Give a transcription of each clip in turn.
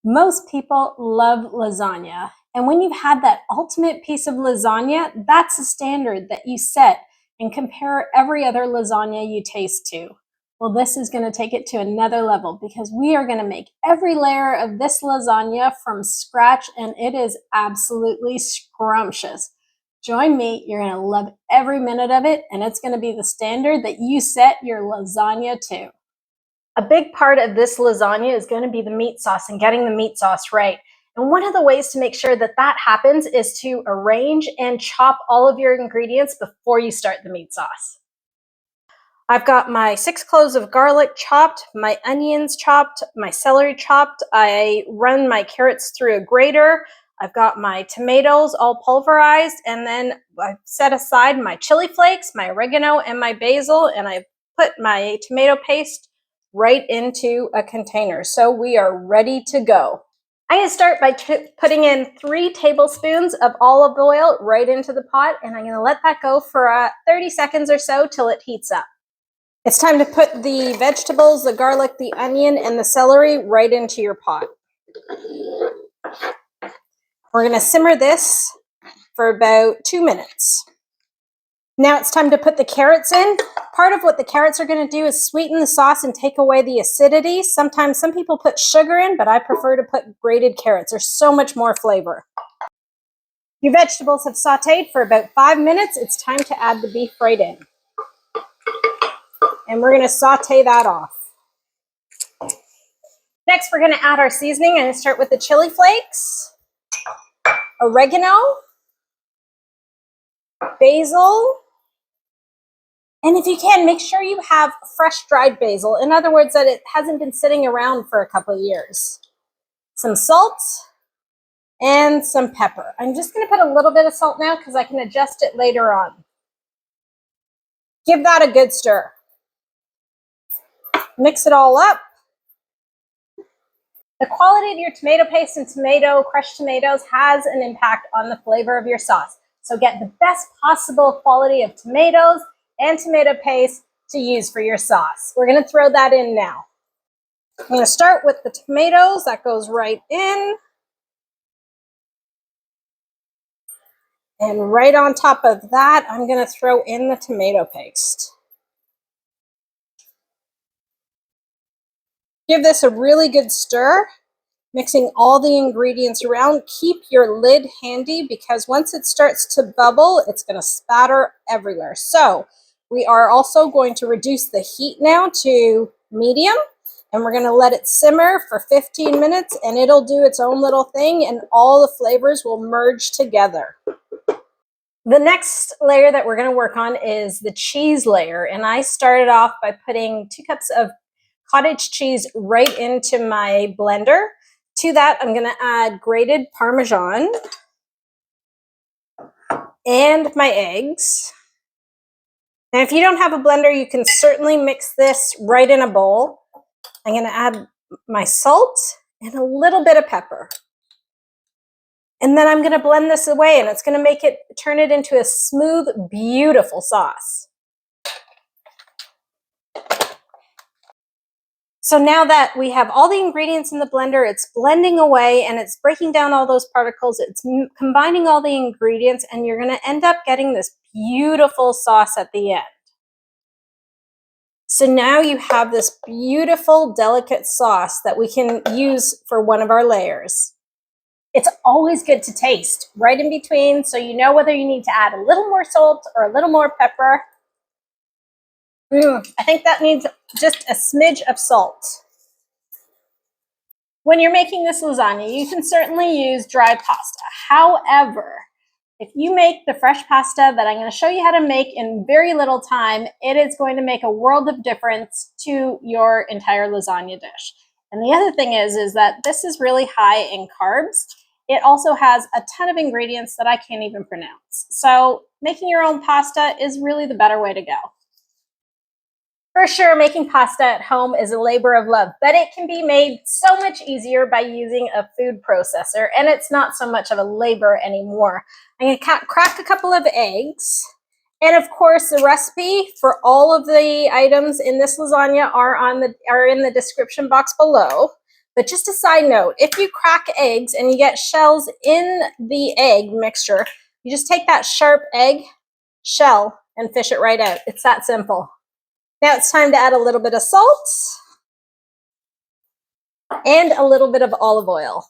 Most people love lasagna. And when you've had that ultimate piece of lasagna, that's a standard that you set and compare every other lasagna you taste to. Well, this is going to take it to another level because we are going to make every layer of this lasagna from scratch, and it is absolutely scrumptious. Join me, you're going to love every minute of it, and it's going to be the standard that you set your lasagna to. A big part of this lasagna is going to be the meat sauce and getting the meat sauce right. And one of the ways to make sure that that happens is to arrange and chop all of your ingredients before you start the meat sauce. I've got my 6 cloves of garlic chopped, my onions chopped, my celery chopped. I run my carrots through a grater. I've got my tomatoes all pulverized, and then I've set aside my chili flakes, my oregano, and my basil, and I've put my tomato paste right into a container. So we are ready to go. I'm going to start by putting in 3 tablespoons of olive oil right into the pot, and I'm going to let that go for 30 seconds or so till it heats up. It's time to put the vegetables, the garlic, the onion, and the celery right into your pot. We're going to simmer this for about 2 minutes. Now it's time to put the carrots in. Part of what the carrots are going to do is sweeten the sauce and take away the acidity. Sometimes some people put sugar in, but I prefer to put grated carrots. There's so much more flavor. Your vegetables have sauteed for about 5 minutes. It's time to add the beef right in. And we're going to saute that off. Next, we're going to add our seasoning. I'm going to start with the chili flakes, oregano, basil, and if you can, make sure you have fresh dried basil. In other words, that it hasn't been sitting around for a couple of years. Some salt and some pepper. I'm just going to put a little bit of salt now because I can adjust it later on. Give that a good stir. Mix it all up. The quality of your tomato paste and crushed tomatoes has an impact on the flavor of your sauce. So get the best possible quality of tomatoes and tomato paste to use for your sauce. We're going to throw that in now. I'm going to start with the tomatoes. That goes right in. And right on top of that, I'm going to throw in the tomato paste. Give this a really good stir, mixing all the ingredients around. Keep your lid handy because once it starts to bubble, it's going to spatter everywhere. So we are also going to reduce the heat now to medium, and we're going to let it simmer for 15 minutes, and it'll do its own little thing, and all the flavors will merge together. The next layer that we're going to work on is the cheese layer, and I started off by putting 2 cups of cottage cheese right into my blender. To that, I'm going to add grated parmesan and my eggs. Now, if you don't have a blender, you can certainly mix this right in a bowl. I'm going to add my salt and a little bit of pepper. And then I'm going to blend this away, and it's going to turn it into a smooth, beautiful sauce. So now that we have all the ingredients in the blender, it's blending away and it's breaking down all those particles. It's combining all the ingredients, and you're going to end up getting this beautiful sauce at the end. So now you have this beautiful, delicate sauce that we can use for one of our layers. It's always good to taste right in between so you know whether you need to add a little more salt or a little more pepper. I think that needs just a smidge of salt. When you're making this lasagna, you can certainly use dry pasta. However, if you make the fresh pasta that I'm going to show you how to make in very little time, it is going to make a world of difference to your entire lasagna dish. And the other thing is that this is really high in carbs. It also has a ton of ingredients that I can't even pronounce. So making your own pasta is really the better way to go. For sure, making pasta at home is a labor of love, but it can be made so much easier by using a food processor, and it's not so much of a labor anymore. I'm going to crack a couple of eggs, and of course, the recipe for all of the items in this lasagna are in the description box below. But just a side note, if you crack eggs and you get shells in the egg mixture, you just take that sharp egg shell and fish it right out. It's that simple. Now it's time to add a little bit of salt and a little bit of olive oil.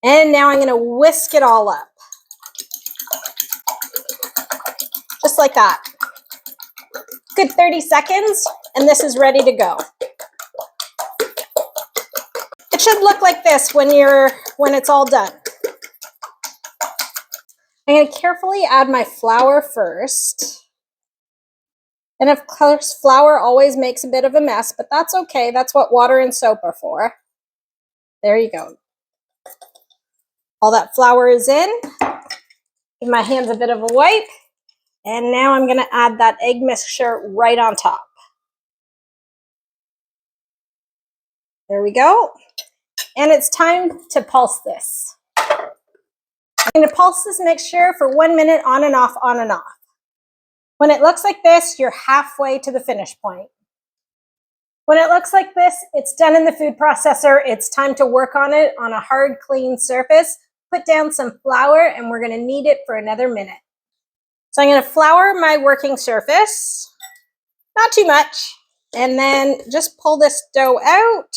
And now I'm going to whisk it all up. Just like that. Good 30 seconds, and this is ready to go. It should look like this when it's all done. I'm going to carefully add my flour first. And of course, flour always makes a bit of a mess, but that's okay. That's what water and soap are for. There you go. All that flour is in. Give my hands a bit of a wipe. And now I'm going to add that egg mixture right on top. There we go. And it's time to pulse this. I'm going to pulse this mixture for 1 minute on and off, on and off. When it looks like this, you're halfway to the finish point. When it looks like this, it's done in the food processor. It's time to work on it on a hard, clean surface. Put down some flour, and we're going to knead it for another minute. So I'm going to flour my working surface, not too much, and then just pull this dough out.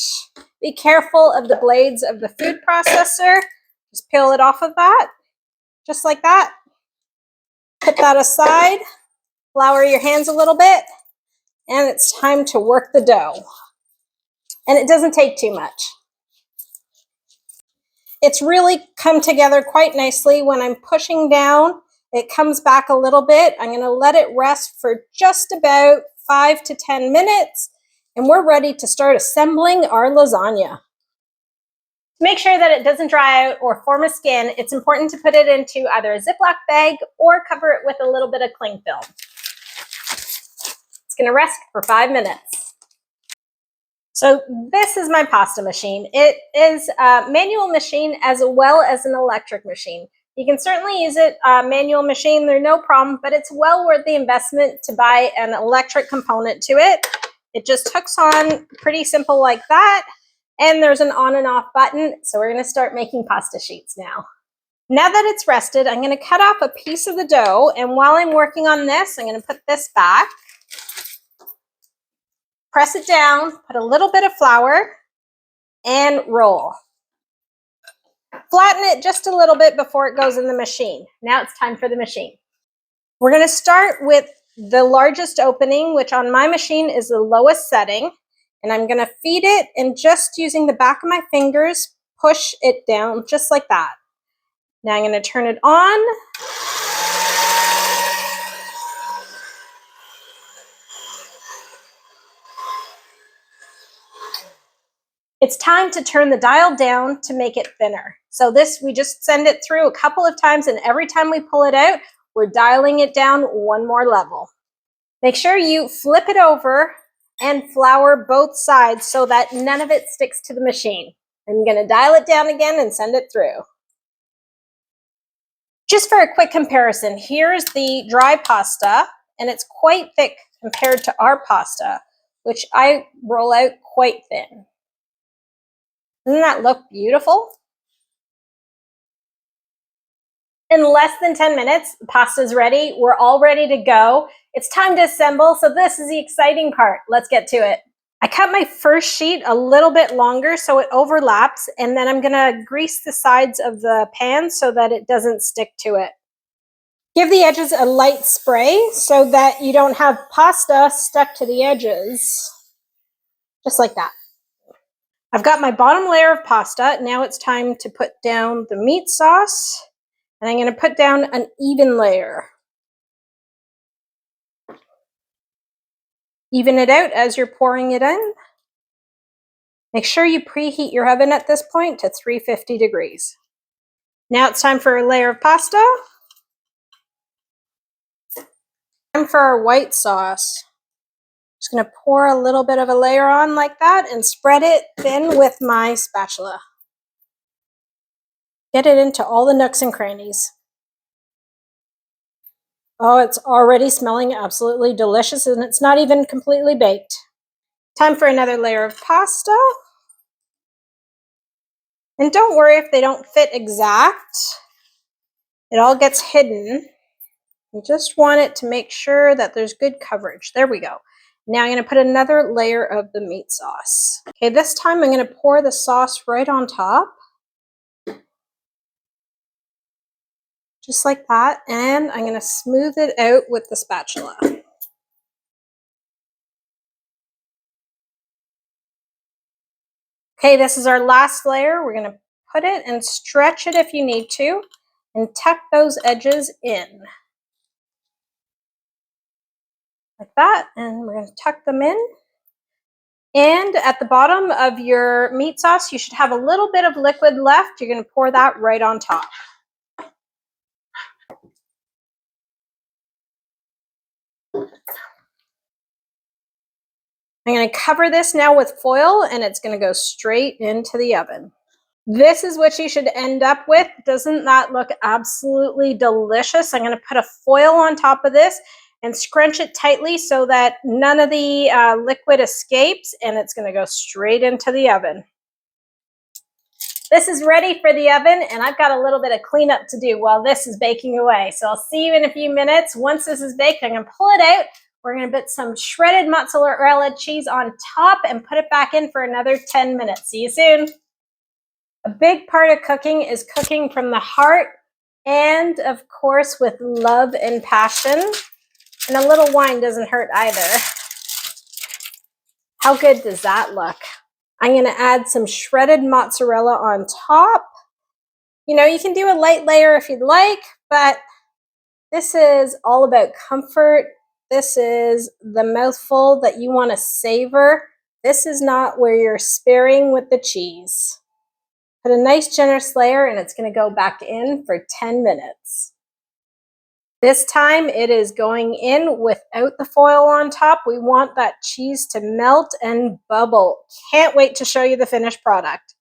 Be careful of the blades of the food processor. Just peel it off of that, just like that. Put that aside, flour your hands a little bit, and it's time to work the dough. And it doesn't take too much. It's really come together quite nicely. When I'm pushing down, it comes back a little bit. I'm going to let it rest for just about 5 to 10 minutes, and we're ready to start assembling our lasagna. To make sure that it doesn't dry out or form a skin, it's important to put it into either a Ziploc bag or cover it with a little bit of cling film. It's going to rest for 5 minutes. So this is my pasta machine. It is a manual machine as well as an electric machine. You can certainly use it manual machine, there's no problem, but it's well worth the investment to buy an electric component to it. It just hooks on pretty simple like that, and there's an on and off button. So we're going to start making pasta sheets now. Now that it's rested, I'm going to cut off a piece of the dough, and while I'm working on this, I'm going to put this back. Press it down, put a little bit of flour, and roll. Flatten it just a little bit before it goes in the machine. Now it's time for the machine. We're going to start with the largest opening, which on my machine is the lowest setting. And I'm going to feed it, and just using the back of my fingers, push it down just like that. Now I'm going to turn it on. It's time to turn the dial down to make it thinner. So this, we just send it through a couple of times, and every time we pull it out, we're dialing it down one more level. Make sure you flip it over and flour both sides so that none of it sticks to the machine. I'm going to dial it down again and send it through. Just for a quick comparison, here's the dry pasta, and it's quite thick compared to our pasta, which I roll out quite thin. Doesn't that look beautiful? In less than 10 minutes, the pasta's ready. We're all ready to go. It's time to assemble, so this is the exciting part. Let's get to it. I cut my first sheet a little bit longer so it overlaps, and then I'm gonna grease the sides of the pan so that it doesn't stick to it. Give the edges a light spray so that you don't have pasta stuck to the edges. Just like that. I've got my bottom layer of pasta. Now it's time to put down the meat sauce, and I'm going to put down an even layer. Even it out as you're pouring it in. Make sure you preheat your oven at this point to 350 degrees. Now it's time for a layer of pasta. Time for our white sauce. Just going to pour a little bit of a layer on like that and spread it thin with my spatula. Get it into all the nooks and crannies. Oh, it's already smelling absolutely delicious, and it's not even completely baked. Time for another layer of pasta. And don't worry if they don't fit exact. It all gets hidden. You just want it to make sure that there's good coverage. There we go. Now I'm going to put another layer of the meat sauce. Okay, this time I'm going to pour the sauce right on top. Just like that. And I'm going to smooth it out with the spatula. Okay, this is our last layer. We're going to put it and stretch it if you need to, and tuck those edges in. Like that, and we're going to tuck them in. And at the bottom of your meat sauce, you should have a little bit of liquid left. You're going to pour that right on top. I'm going to cover this now with foil, and it's going to go straight into the oven. This is what you should end up with. Doesn't that look absolutely delicious? I'm going to put a foil on top of this and scrunch it tightly so that none of the liquid escapes, and it's going to go straight into the oven. This is ready for the oven, and I've got a little bit of cleanup to do while this is baking away. So I'll see you in a few minutes. Once this is baked, I'm going to pull it out. We're going to put some shredded mozzarella cheese on top and put it back in for another 10 minutes. See you soon. A big part of cooking is cooking from the heart and, of course, with love and passion. And a little wine doesn't hurt either. How good does that look? I'm going to add some shredded mozzarella on top. You know, you can do a light layer if you'd like, but this is all about comfort. This is the mouthful that you want to savor. This is not where you're sparing with the cheese. Put a nice generous layer, and it's going to go back in for 10 minutes. This time it is going in without the foil on top. We want that cheese to melt and bubble. Can't wait to show you the finished product.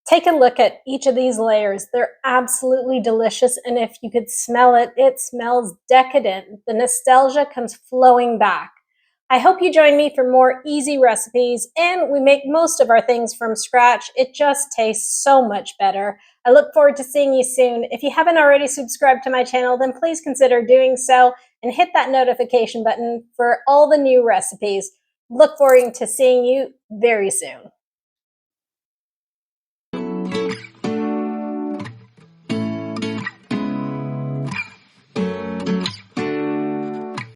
Take a look at each of these layers. They're absolutely delicious, and if you could smell it, it smells decadent. The nostalgia comes flowing back. I hope you join me for more easy recipes, and we make most of our things from scratch. It just tastes so much better. I look forward to seeing you soon. If you haven't already subscribed to my channel, then please consider doing so and hit that notification button for all the new recipes. Look forward to seeing you very soon.